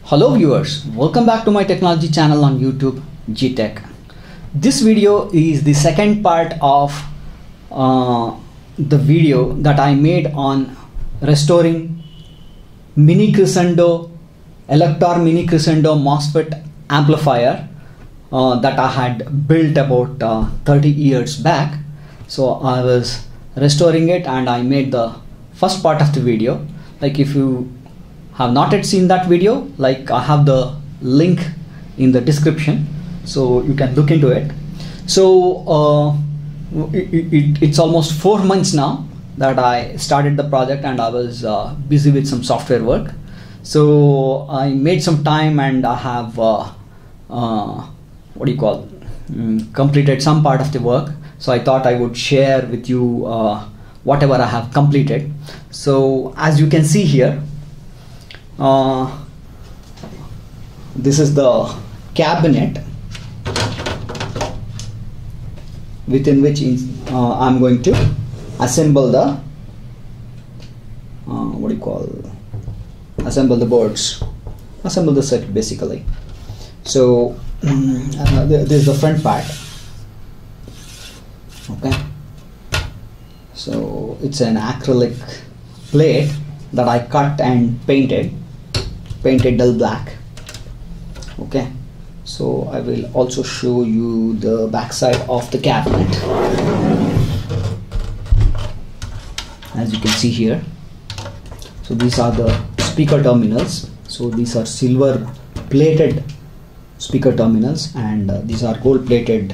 Hello viewers, welcome back to my technology channel on YouTube, GTech. This video is the second part of the video that I made on restoring mini crescendo, Elector mini crescendo MOSFET amplifier that I had built about 30 years back. So I was restoring it and I made the first part of the video. Like if you have not yet seen that video, like I have the link in the description, so you can look into it. So it's almost 4 months now that I started the project and I was busy with some software work. So I made some time and I have completed some part of the work. So I thought I would share with you whatever I have completed. So as you can see here, this is the cabinet within which I'm going to assemble the assemble the boards, assemble the circuit basically. So this is the front part. Okay, so it's an acrylic plate that I cut and painted dull black. Okay, so I will also show you the back side of the cabinet. As you can see here, so these are the speaker terminals. So these are silver plated speaker terminals and these are gold plated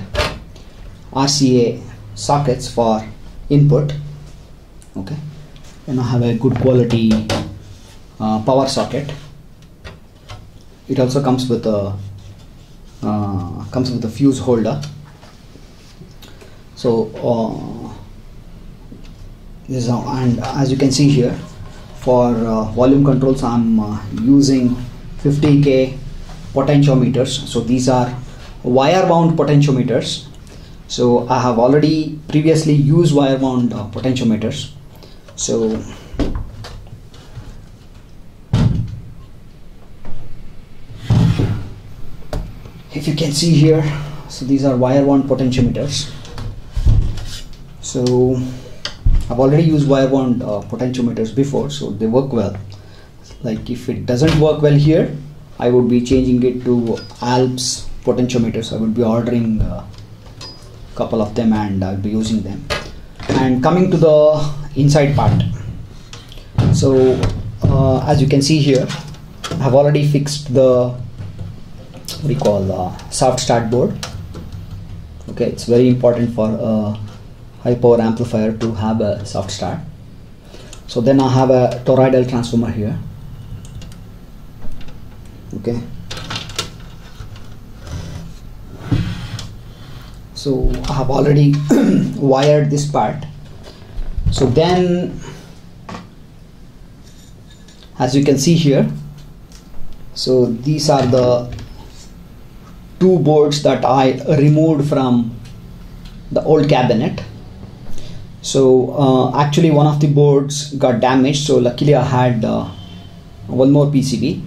RCA sockets for input. Okay, and I have a good quality power socket. It also comes with a fuse holder. So this is and as you can see here, for volume controls I'm using 50K potentiometers. So these are wire wound potentiometers. So I have already previously used wire wound potentiometers. So if you can see here, so these are wire wound potentiometers. So I've already used wire wound potentiometers before, so they work well. Like if it doesn't work well here, I would be changing it to Alps potentiometers. I would be ordering a couple of them and I'll be using them. And coming to the inside part, so as you can see here, I have already fixed the soft start board. Okay, it's very important for a high power amplifier to have a soft start. So then I have a toroidal transformer here. Okay, so I have already wired this part. So then as you can see here, so these are the two boards that I removed from the old cabinet. So actually one of the boards got damaged, so luckily I had one more PCB.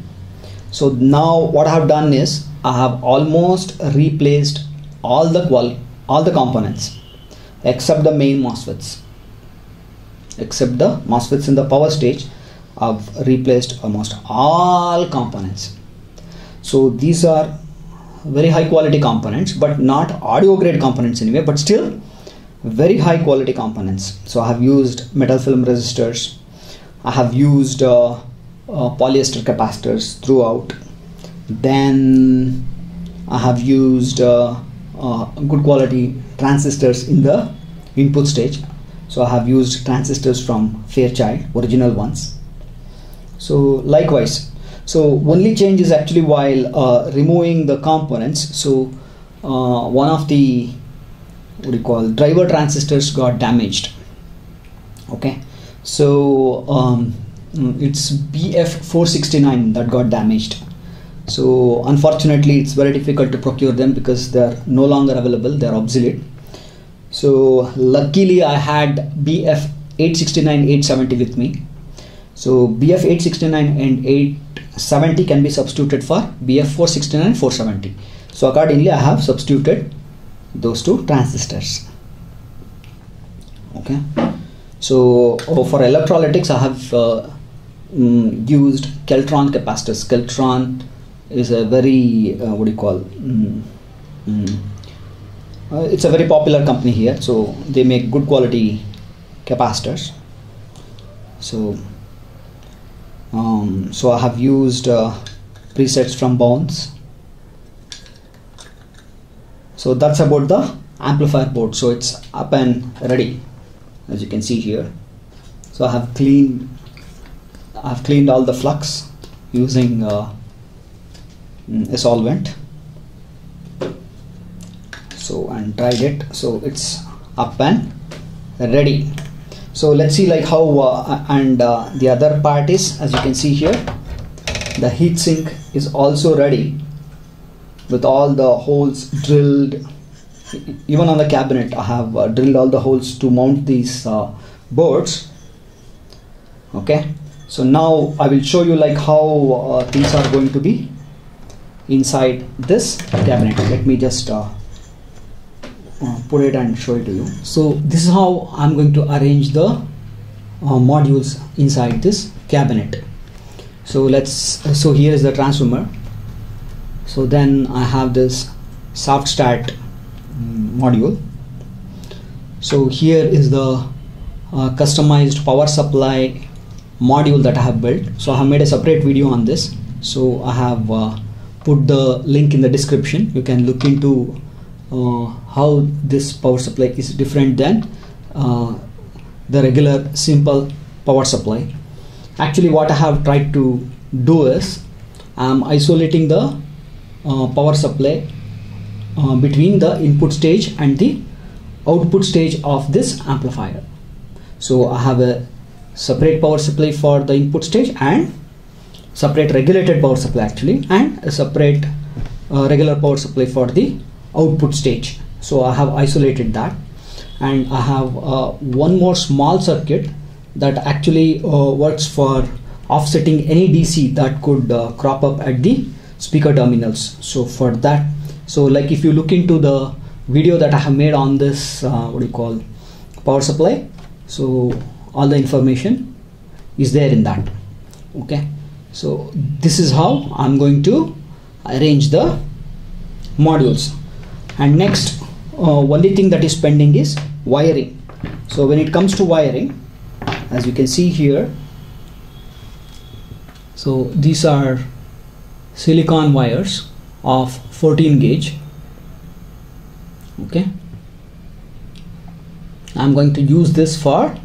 So now what I have done is I have almost replaced all the components except the main MOSFETs. Except the MOSFETs in the power stage, I've replaced almost all components. So these are very high quality components, but not audio grade components anyway, but still very high quality components. So I have used metal film resistors, I have used polyester capacitors throughout, then I have used good quality transistors in the input stage. So I have used transistors from Fairchild, original ones. So likewise, so only change is actually while removing the components. So one of the driver transistors got damaged. Okay, so it's BF469 that got damaged. So unfortunately it's very difficult to procure them because they are no longer available, they are obsolete. So luckily I had BF869 870 with me. So BF869 and 70 can be substituted for BF 469 and 470. So accordingly I have substituted those two transistors. Okay, so for electrolytics I have used Keltron capacitors. Keltron is a very it's a very popular company here, so they make good quality capacitors. So so I have used presets from Bounce. So that's about the amplifier board. So it's up and ready, as you can see here. So I have cleaned all the flux using a solvent, so and dried it, so it's up and ready. So let's see like how the other part is, as you can see here, the heatsink is also ready with all the holes drilled. Even on the cabinet I have drilled all the holes to mount these boards. Okay, so now I will show you like how things are going to be inside this cabinet. Let me just put it and show it to you. So this is how I'm going to arrange the modules inside this cabinet. So so here is the transformer. So then I have this soft start module. So here is the customized power supply module that I have built. So I have made a separate video on this, so I have put the link in the description. You can look into how this power supply is different than the regular simple power supply. Actually what I have tried to do is I'm isolating the power supply between the input stage and the output stage of this amplifier. So I have a separate power supply for the input stage and separate regulated power supply actually, and a separate regular power supply for the output stage. So I have isolated that, and I have one more small circuit that actually works for offsetting any DC that could crop up at the speaker terminals. So for that, so like if you look into the video that I have made on this power supply, so all the information is there in that. Okay, so this is how I'm going to arrange the modules. And next only thing that is pending is wiring. So when it comes to wiring, as you can see here, so these are silicon wires of 14 gauge. Okay, I'm going to use this for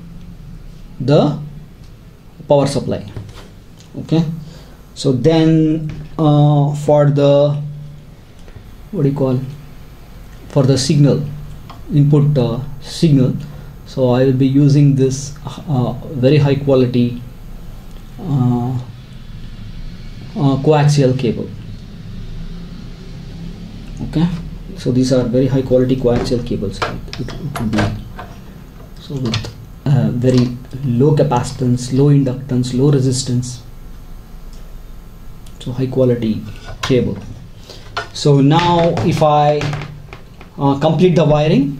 the power supply. Okay, so then for the for the signal input signal, so I will be using this very high quality coaxial cable. Okay, so these are very high quality coaxial cables. It will be so with very low capacitance, low inductance, low resistance, so high quality cable. So now if I complete the wiring,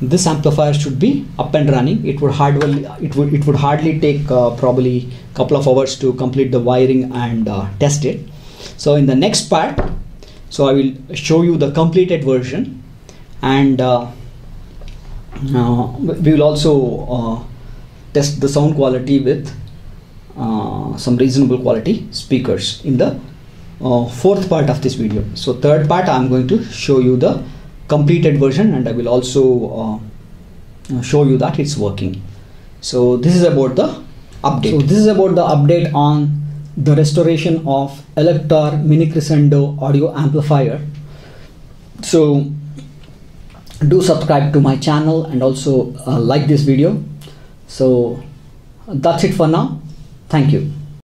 this amplifier should be up and running. It would hardly take probably a couple of hours to complete the wiring and test it. So in the next part, so I will show you the completed version, and we will also test the sound quality with some reasonable quality speakers in the fourth part of this video. So third part I am going to show you the completed version, and I will also show you that it's working. So this is about the update. So this is about the update on the restoration of Electar Mini Crescendo audio amplifier. So do subscribe to my channel and also like this video. So that's it for now. Thank you.